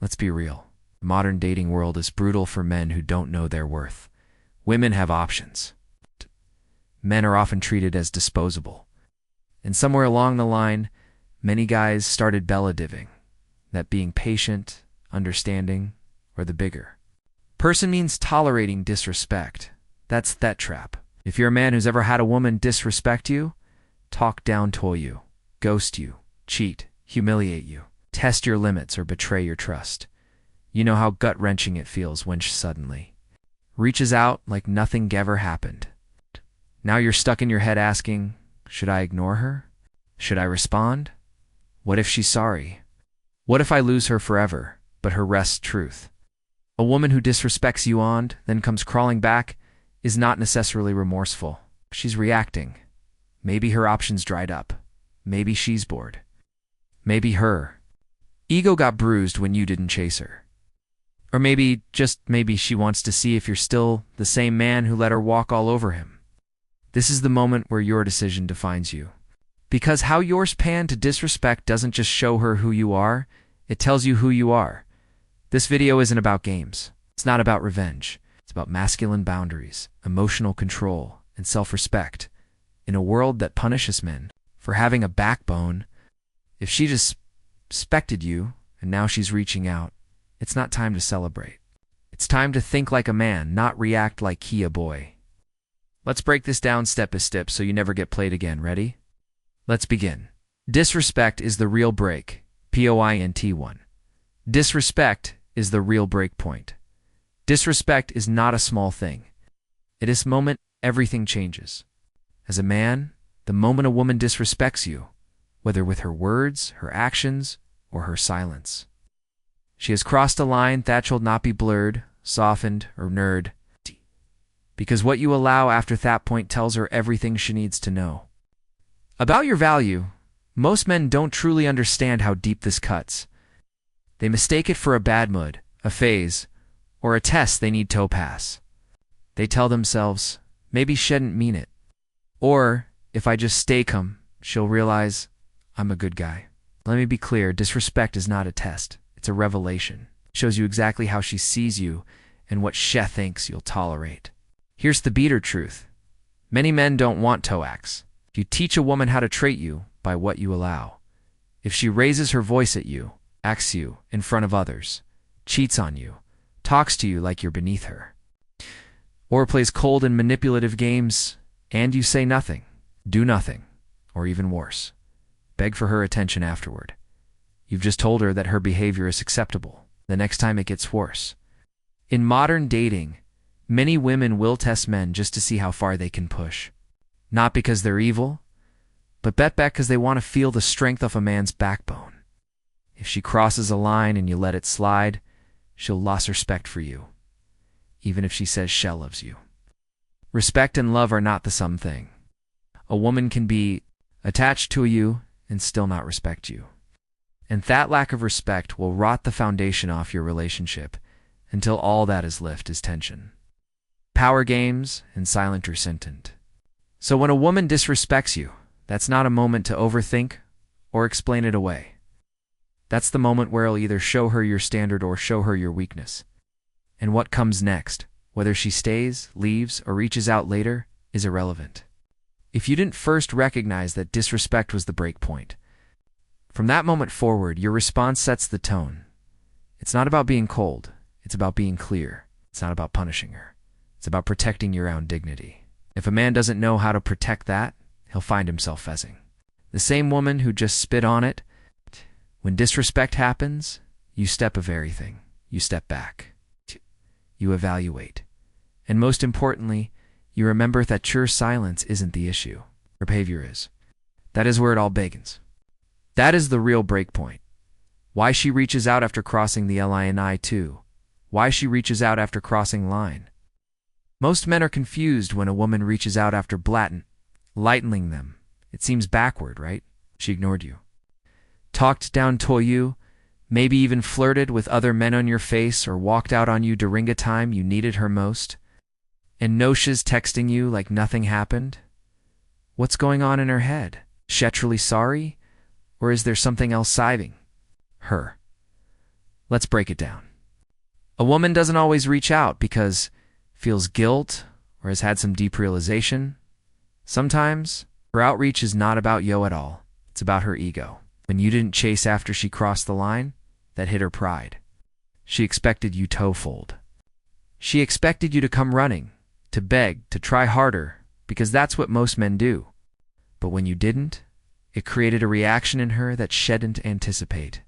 Let's be real. The modern dating world is brutal for men who don't know their worth. Women have options. Men are often treated as disposable. And somewhere along the line, many guys started Bella-diving, that being patient, understanding, or the bigger person means tolerating disrespect. That's that trap. If you're a man who's ever had a woman disrespect you, talk down to you, ghost you, cheat, humiliate you, test your limits, or betray your trust, you know how gut-wrenching it feels when she suddenly reaches out like nothing ever happened. Now you're stuck in your head asking, should I ignore her? Should I respond? What if she's sorry? What if I lose her forever, but her rests truth? A woman who disrespects you then comes crawling back is not necessarily remorseful. She's reacting. Maybe her options dried up. Maybe she's bored. Maybe her ego got bruised when you didn't chase her. Or maybe, just maybe, she wants to see if you're still the same man who let her walk all over him. This is the moment where your decision defines you. Because how yours pan to disrespect doesn't just show her who you are, it tells you who you are. This video isn't about games. It's not about revenge. It's about masculine boundaries, emotional control, and self-respect. In a world that punishes men for having a backbone, if she just respected you and now she's reaching out, it's not time to celebrate. It's time to think like a man, not react like he a boy. Let's break this down step by step so you never get played again. Ready? Let's begin. Disrespect is the real break. Point 1. Disrespect is the real break point. Disrespect is not a small thing. At this moment, everything changes. As a man, the moment a woman disrespects you, whether with her words, her actions, or her silence, she has crossed a line that shall not be blurred, softened, or nerd. Because what you allow after that point tells her everything she needs to know. About your value, most men don't truly understand how deep this cuts. They mistake it for a bad mood, a phase, or a test they need to pass. They tell themselves, maybe she didn't mean it. Or, if I just stay calm, she'll realize I'm a good guy. Let me be clear, disrespect is not a test. It's a revelation. It shows you exactly how she sees you and what she thinks you'll tolerate. Here's the bitter truth. Many men don't want toax. If you teach a woman how to treat you by what you allow, if she raises her voice at you, acts you in front of others, cheats on you, talks to you like you're beneath her, or plays cold and manipulative games, and you say nothing, do nothing, or even worse, beg for her attention afterward, you've just told her that her behavior is acceptable. The next time it gets worse. In modern dating, many women will test men just to see how far they can push. Not because they're evil, but bet back because they want to feel the strength of a man's backbone. If she crosses a line and you let it slide, she'll lose respect for you, even if she says she loves you. Respect and love are not the same thing. A woman can be attached to you and still not respect you. And that lack of respect will rot the foundation off your relationship until all that is left is tension, power games, and silent resentment. So when a woman disrespects you, that's not a moment to overthink or explain it away. That's the moment where I'll either show her your standard or show her your weakness. And what comes next, whether she stays, leaves, or reaches out later, is irrelevant. If you didn't first recognize that disrespect was the break point, from that moment forward, your response sets the tone. It's not about being cold. It's about being clear. It's not about punishing her. It's about protecting your own dignity. If a man doesn't know how to protect that, he'll find himself fezzing. The same woman who just spit on it, when disrespect happens, you step of everything. You step back. You evaluate. And most importantly, you remember that your silence isn't the issue. Her behavior is. That is where it all begins. That is the real break point. Why she reaches out after crossing the line too. Why she reaches out after crossing line. Most men are confused when a woman reaches out after lightening them. It seems backward, right? She ignored you. Talked down to you, maybe even flirted with other men on your face or walked out on you during a time you needed her most. And no she's texting you like nothing happened. What's going on in her head? She truly sorry? Or is there something else siving her? Let's break it down. A woman doesn't always reach out because feels guilt or has had some deep realization. Sometimes her outreach is not about you at all. It's about her ego. When you didn't chase after she crossed the line, that hit her pride. She expected you toe-fold. She expected you to come running, to beg, to try harder, because that's what most men do. But when you didn't, it created a reaction in her that she didn't anticipate.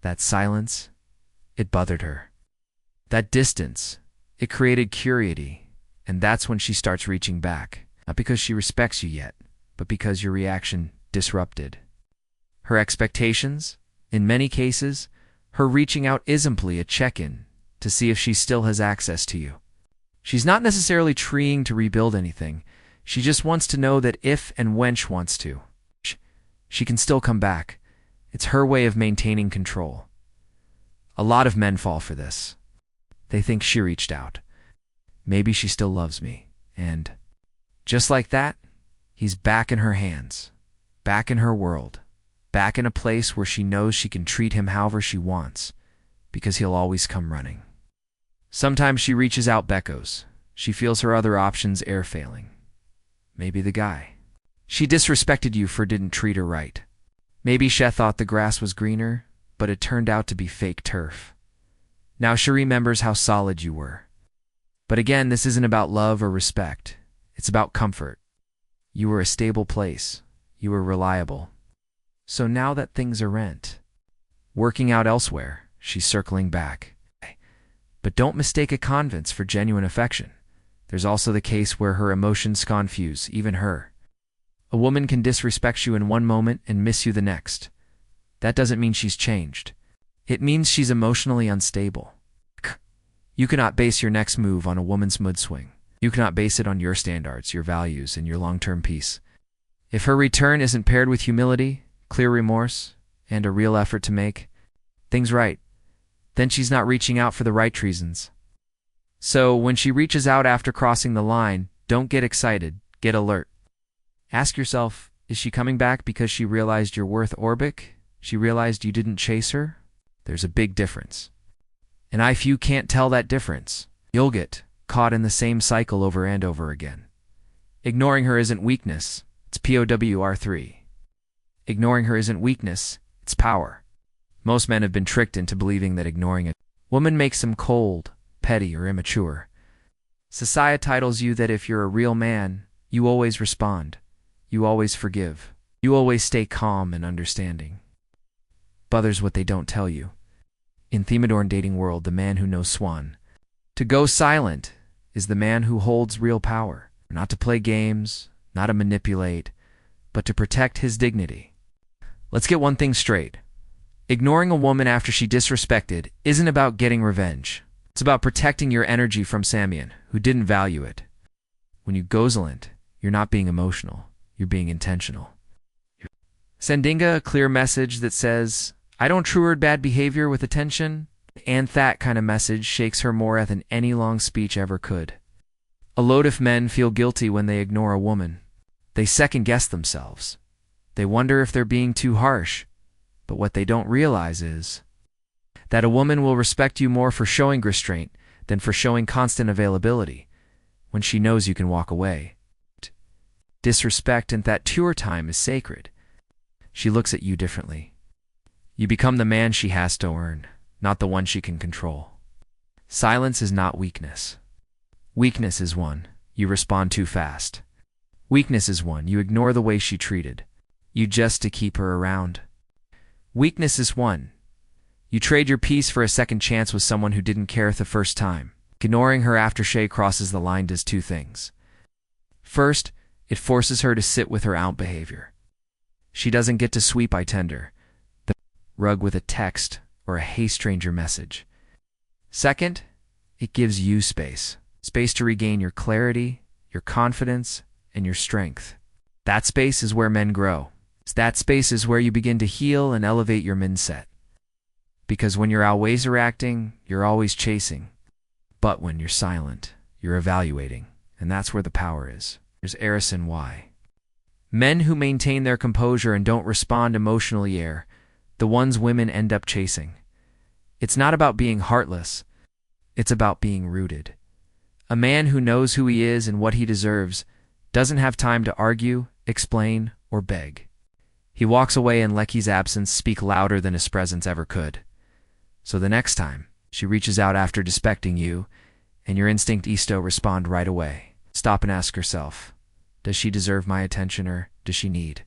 That silence, it bothered her. That distance, it created curiosity, and that's when she starts reaching back, not because she respects you yet, but because your reaction disrupted her expectations. In many cases, her reaching out is simply a check-in to see if she still has access to you. She's not necessarily trying to rebuild anything. She just wants to know that if and when she wants to, she can still come back. It's her way of maintaining control. A lot of men fall for this. They think she reached out. Maybe she still loves me. And just like that, he's back in her hands, back in her world, back in a place where she knows she can treat him however she wants, because he'll always come running. Sometimes she reaches out beckos. She feels her other options air failing. Maybe the guy. She disrespected you for didn't treat her right. Maybe she thought the grass was greener, but it turned out to be fake turf. Now she remembers how solid you were. But again, this isn't about love or respect. It's about comfort. You were a stable place. You were reliable. So now that things are working out elsewhere, she's circling back. But don't mistake a convince for genuine affection. There's also the case where her emotions confuse even her. A woman can disrespect you in one moment and miss you the next. That doesn't mean she's changed. It means she's emotionally unstable. You cannot base your next move on a woman's mood swing. You cannot base it on your standards, your values, and your long-term peace. If her return isn't paired with humility, clear remorse, and a real effort to make things right, then she's not reaching out for the right reasons. So when she reaches out after crossing the line, don't get excited, get alert. Ask yourself, is she coming back because she realized you're worth Orbic? She realized you didn't chase her? There's a big difference. And if you can't tell that difference, you'll get caught in the same cycle over and over again. Ignoring her isn't weakness, it's POWR3. Ignoring her isn't weakness, it's power. Most men have been tricked into believing that ignoring a woman makes them cold, petty, or immature. Society titles you that if you're a real man, you always respond, you always forgive, you always stay calm and understanding. But there's what they don't tell you. In Themadorn dating world, the man who knows Swan. To go silent is the man who holds real power, not to play games, not to manipulate, but to protect his dignity. Let's get one thing straight. Ignoring a woman after she disrespected isn't about getting revenge. It's about protecting your energy from Samian, who didn't value it. When you gozalant, you're not being emotional, you're being intentional. Sending a clear message that says, I don't reward bad behavior with attention, and that kind of message shakes her more than any long speech ever could. A load of men feel guilty when they ignore a woman. They second-guess themselves. They wonder if they're being too harsh. But what they don't realize is that a woman will respect you more for showing restraint than for showing constant availability when she knows you can walk away. Disrespect and that tour time is sacred. She looks at you differently. You become the man she has to earn, not the one she can control. Silence is not weakness. Weakness is one, you respond too fast. Weakness is one, you ignore the way she treated you just to keep her around. Weakness is one, you trade your peace for a second chance with someone who didn't care the first time. Ignoring her after she crosses the line does two things. First, it forces her to sit with her out behavior. She doesn't get to sweep the rug with a text or a hey stranger message. Second, it gives you space to regain your clarity, your confidence, and your strength. That space is where men grow. That space is where you begin to heal and elevate your mindset. Because when you're always reacting, you're always chasing. But when you're silent, you're evaluating. And that's where the power is. There's Arison Y. Men who maintain their composure and don't respond emotionally are the ones women end up chasing. It's not about being heartless. It's about being rooted. A man who knows who he is and what he deserves doesn't have time to argue, explain, or beg. He walks away and Lecky's absence speak louder than his presence ever could. So the next time she reaches out after disrespecting you, and your instinct is to respond right away, stop and ask yourself, does she deserve my attention or does she need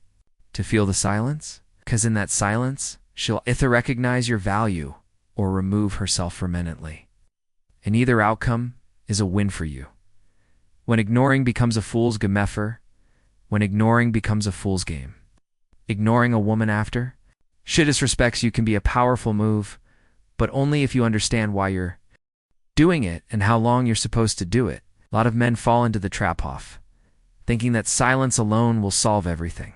to feel the silence? Because in that silence, she'll either recognize your value or remove herself permanently. And either outcome is a win for you. When ignoring becomes a fool's game, when ignoring becomes a fool's game. Ignoring a woman after she disrespects you can be a powerful move, but only if you understand why you're doing it and how long you're supposed to do it. A lot of men fall into the trap off, thinking that silence alone will solve everything.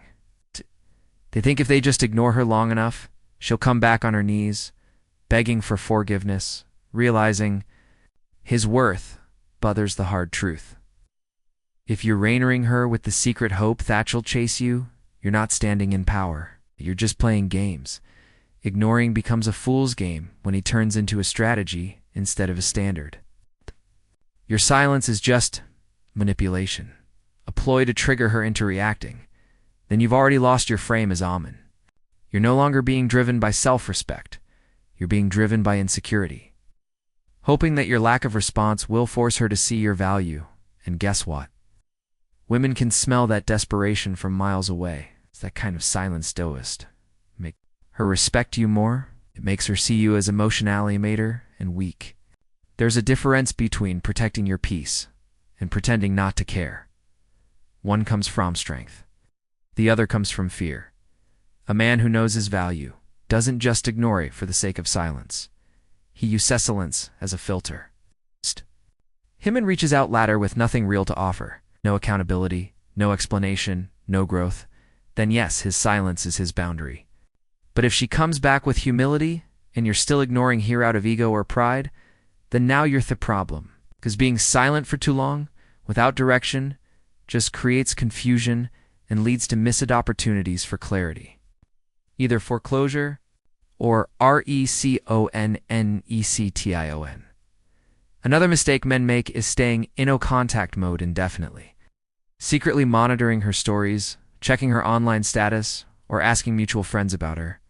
They think if they just ignore her long enough, she'll come back on her knees, begging for forgiveness, realizing his worth, but there's the hard truth. If you're raining her with the secret hope that she'll chase you, you're not standing in power. You're just playing games. Ignoring becomes a fool's game when he turns into a strategy instead of a standard. Your silence is just manipulation, a ploy to trigger her into reacting. Then you've already lost your frame as Amen. You're no longer being driven by self-respect. You're being driven by insecurity, hoping that your lack of response will force her to see your value. And guess what? Women can smell that desperation from miles away. It's that kind of silent stoicist. Make her respect you more. It makes her see you as emotionally immature and weak. There's a difference between protecting your peace and pretending not to care. One comes from strength. The other comes from fear. A man who knows his value doesn't just ignore it for the sake of silence. He uses silence as a filter. Hyman reaches out later with nothing real to offer. No accountability, no explanation, no growth. Then yes, his silence is his boundary. But if she comes back with humility, and you're still ignoring her out of ego or pride, then now you're the problem. Because being silent for too long, without direction, just creates confusion and leads to missed opportunities for clarity. Either foreclosure or RECONNECTION. Another mistake men make is staying in no contact mode indefinitely, secretly monitoring her stories, checking her online status, or asking mutual friends about her,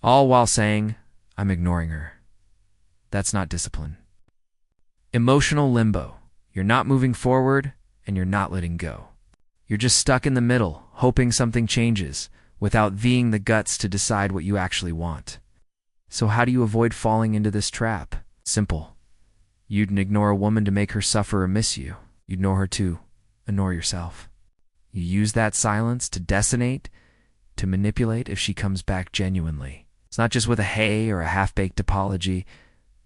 all while saying, I'm ignoring her. That's not discipline. Emotional limbo. You're not moving forward, and you're not letting go. You're just stuck in the middle, hoping something changes, without being the guts to decide what you actually want. So how do you avoid falling into this trap? Simple. You'd ignore a woman to make her suffer or miss you. You'd ignore her to ignore yourself. You use that silence to designate, to manipulate if she comes back genuinely. It's not just with a hey or a half-baked apology,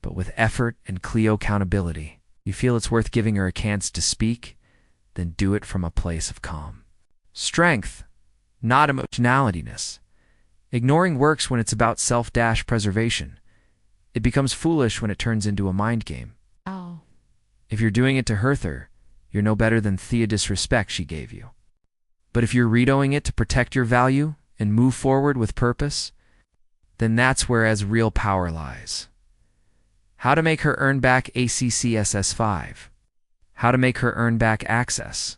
but with effort and clear accountability. You feel it's worth giving her a chance to speak, then do it from a place of calm. Strength, not emotionalityness. Ignoring works when it's about self-preservation. It becomes foolish when it turns into a mind game. Oh. If you're doing it to hurt her, you're no better than the disrespect she gave you. But if you're redoing it to protect your value and move forward with purpose, then that's where real power lies. How to make her earn back ACCSS5. How to make her earn back access.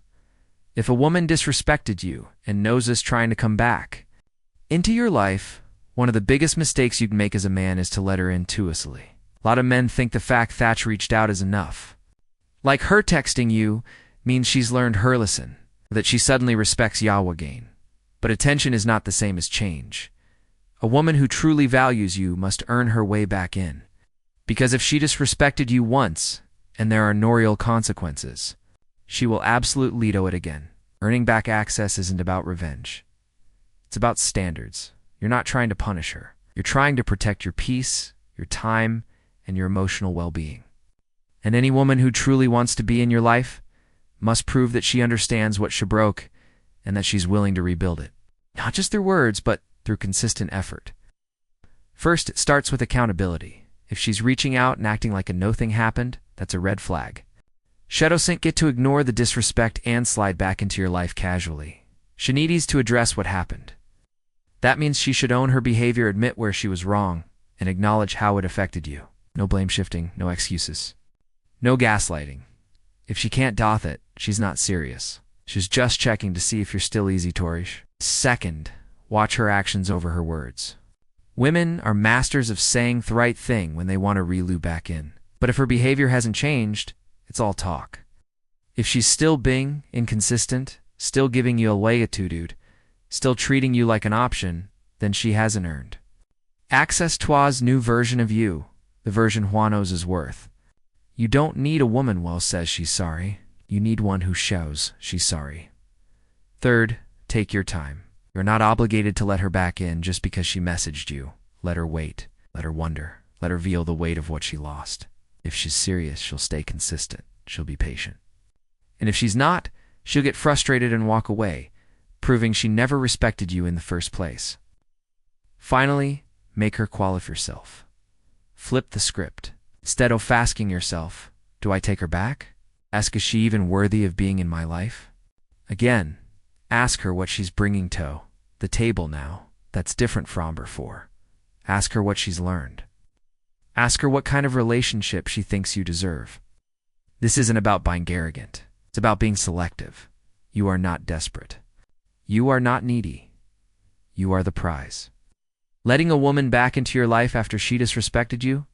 If a woman disrespected you and knows is trying to come back into your life, one of the biggest mistakes you'd make as a man is to let her in too easily. A lot of men think the fact Thatch reached out is enough. Like her texting you means she's learned her lesson, that she suddenly respects Yahweh again. But attention is not the same as change. A woman who truly values you must earn her way back in. Because if she disrespected you once, and there are no real consequences, she will absolutely do it again. Earning back access isn't about revenge. It's about standards. You're not trying to punish her. You're trying to protect your peace, your time, and your emotional well-being. And any woman who truly wants to be in your life must prove that she understands what she broke and that she's willing to rebuild it. Not just through words, but through consistent effort. First, it starts with accountability. If she's reaching out and acting like nothing happened, that's a red flag. Shadowsync get to ignore the disrespect and slide back into your life casually. She needs to address what happened. That means she should own her behavior, admit where she was wrong, and acknowledge how it affected you. No blame shifting, no excuses. No gaslighting. If she can't doth it, she's not serious. She's just checking to see if you're still easy Torish. Second, watch her actions over her words. Women are masters of saying the right thing when they want to reel you back in. But if her behavior hasn't changed, it's all talk. If she's still being inconsistent, still giving you a latitude, still treating you like an option, then she hasn't earned access to's new version of you, the version Juano's is worth. You don't need a woman who says she's sorry. You need one who shows she's sorry. Third, take your time. You're not obligated to let her back in just because she messaged you. Let her wait. Let her wonder. Let her feel the weight of what she lost. If she's serious, she'll stay consistent. She'll be patient. And if she's not, she'll get frustrated and walk away, proving she never respected you in the first place. Finally, make her qualify yourself. Flip the script. Instead of asking yourself, do I take her back? Ask, is she even worthy of being in my life? Again, ask her what she's bringing to the table now that's different from before. Ask her what she's learned. Ask her what kind of relationship she thinks you deserve. This isn't about being arrogant. It's about being selective. You are not desperate. You are not needy. You are the prize. Letting a woman back into your life after she disrespected you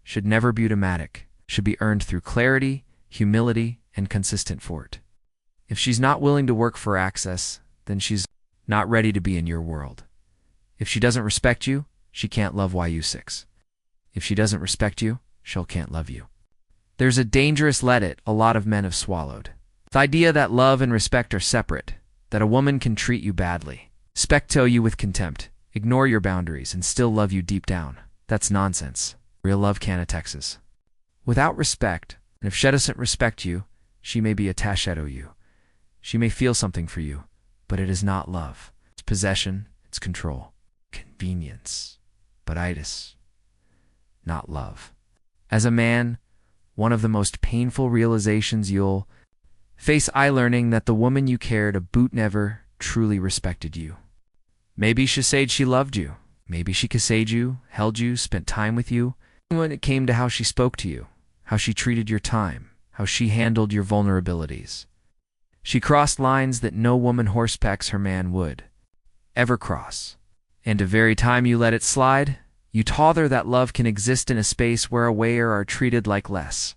should never be automatic. Should be earned through clarity, humility, and consistent effort. If she's not willing to work for access, then she's not ready to be in your world. If she doesn't respect you, she can't love YU6. If she doesn't respect you, she can't love you. There's a dangerous let-it a lot of men have swallowed. The idea that love and respect are separate, that a woman can treat you badly, specto you with contempt, ignore your boundaries, and still love you deep down. That's nonsense. Real love can't Texas. Without respect, and if she doesn't respect you, she may be attached to you. She may feel something for you, but it is not love. It's possession, it's control, convenience, but itis, not love. As a man, one of the most painful realizations you'll face is learning that the woman you cared about never truly respected you. Maybe she said she loved you. Maybe she kissed you, held you, spent time with you. When it came to how she spoke to you, how she treated your time, how she handled your vulnerabilities. She crossed lines that no woman horsepacks her man would ever cross. And the very time you let it slide, you taught her that love can exist in a space where a wayer are treated like less.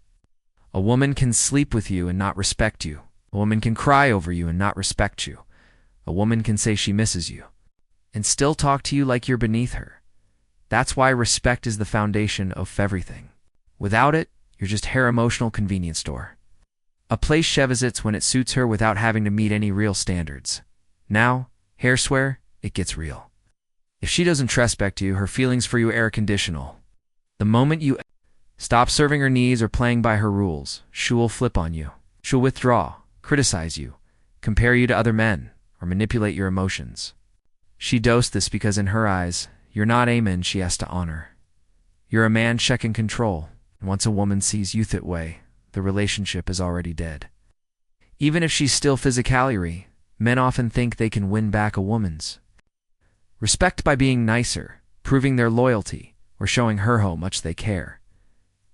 A woman can sleep with you and not respect you. A woman can cry over you and not respect you. A woman can say she misses you and still talk to you like you're beneath her. That's why respect is the foundation of everything. Without it, you're just her emotional convenience store. A place she visits when it suits her without having to meet any real standards. Now, hair swear, it gets real. If she doesn't respect you, her feelings for you are conditional. The moment you stop serving her needs or playing by her rules, she'll flip on you. She'll withdraw, criticize you, compare you to other men, or manipulate your emotions. She does this because in her eyes, you're not a man she has to honor. You're a man she can control, and once a woman sees you that way, the relationship is already dead. Even if she's still physically, men often think they can win back a woman's respect by being nicer, proving their loyalty, or showing her how much they care.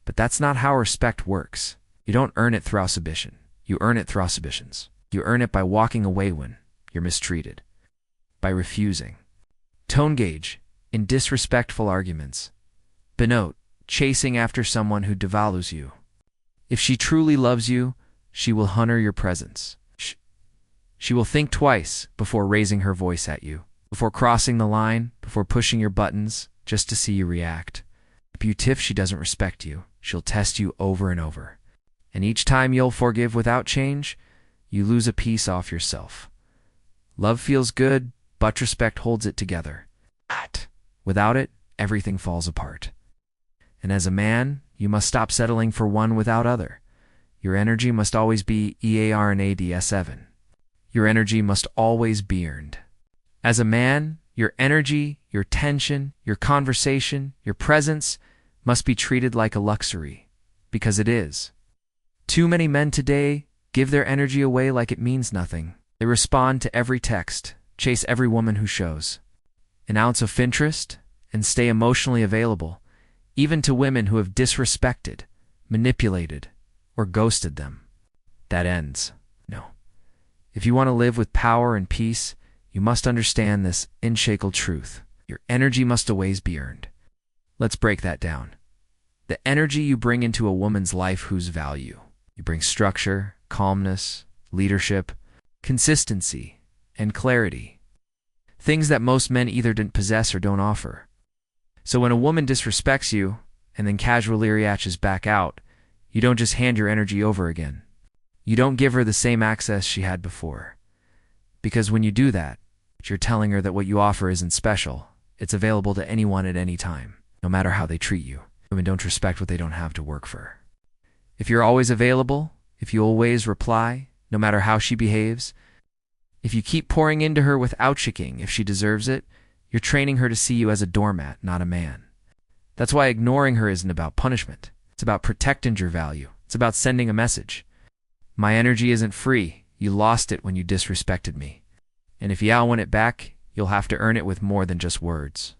But that's not how respect works. You don't earn it through submission. You earn it through submissions. You earn it by walking away when you're mistreated, by refusing. Tone gauge in disrespectful arguments. Benote chasing after someone who devalues you. If she truly loves you, she will honor your presence. She will think twice before raising her voice at you, before crossing the line, before pushing your buttons, just to see you react. If she doesn't respect you, she'll test you over and over. And each time you'll forgive without change, you lose a piece off yourself. Love feels good, but respect holds it together. Without it, everything falls apart. And as a man, you must stop settling for one without other. Your energy must always be EARNADS7. Your energy must always be earned. As a man, your energy, your tension, your conversation, your presence must be treated like a luxury, because it is. Too many men today give their energy away like it means nothing. They respond to every text, chase every woman who shows an ounce of interest, and stay emotionally available, even to women who have disrespected, manipulated, or ghosted them. That ends. No. If you want to live with power and peace, you must understand this unshakable truth. Your energy must always be earned. Let's break that down. The energy you bring into a woman's life whose value. You bring structure, calmness, leadership, consistency, and clarity. Things that most men either didn't possess or don't offer. So when a woman disrespects you and then casually reaches back out, you don't just hand your energy over again. You don't give her the same access she had before. Because when you do that, you're telling her that what you offer isn't special. It's available to anyone at any time, no matter how they treat you. Women don't respect what they don't have to work for. If you're always available, if you always reply, no matter how she behaves, if you keep pouring into her without checking if she deserves it, you're training her to see you as a doormat, not a man. That's why ignoring her isn't about punishment. It's about protecting your value. It's about sending a message. My energy isn't free. You lost it when you disrespected me. And if you want it back, you'll have to earn it with more than just words.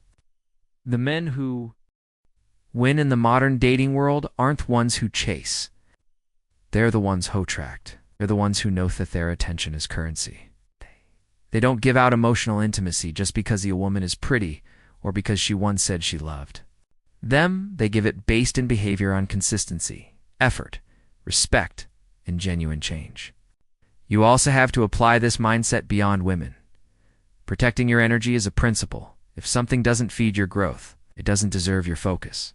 The men who win in the modern dating world aren't ones who chase. They're the ones who attract. They're the ones who know that their attention is currency. They don't give out emotional intimacy just because a woman is pretty or because she once said she loved them. They give it based in behavior on consistency, effort, respect, and genuine change. You also have to apply this mindset beyond women. Protecting your energy is a principle. If something doesn't feed your growth, it doesn't deserve your focus.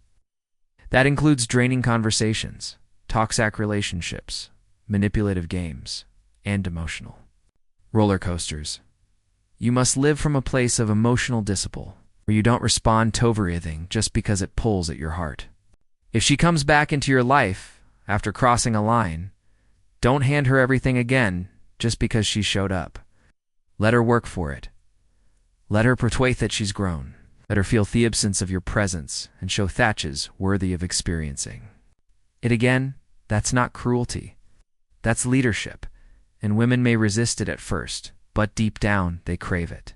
That includes draining conversations, toxic relationships, manipulative games, and emotional roller coasters. You must live from a place of emotional discipline, where you don't respond to everything just because it pulls at your heart. If she comes back into your life after crossing a line, don't hand her everything again just because she showed up. Let her work for it. Let her persuade that she's grown. Let her feel the absence of your presence and show thatches worthy of experiencing it again. That's not cruelty. That's leadership. And women may resist it at first, but deep down, they crave it.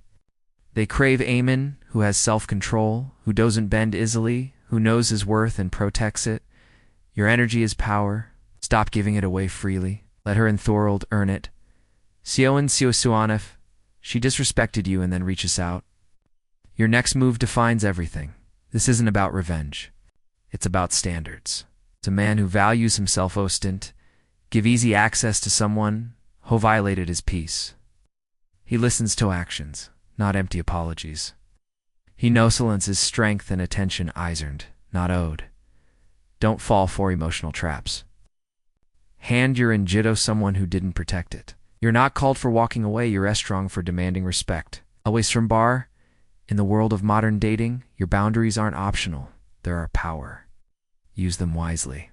They crave a man who has self-control, who doesn't bend easily, who knows his worth and protects it. Your energy is power. Stop giving it away freely. Let her enthralled earn it. Sioan Siosuanif, she disrespected you and then reaches out. Your next move defines everything. This isn't about revenge. It's about standards. It's a man who values himself ostent, give easy access to someone who violated his peace. He listens to actions, not empty apologies. He knows his strength and attention earned, not owed. Don't fall for emotional traps. Hand your injito someone who didn't protect it. You're not called for walking away, you're strong for demanding respect. Always from bar, in the world of modern dating, your boundaries aren't optional. They're our power. Use them wisely.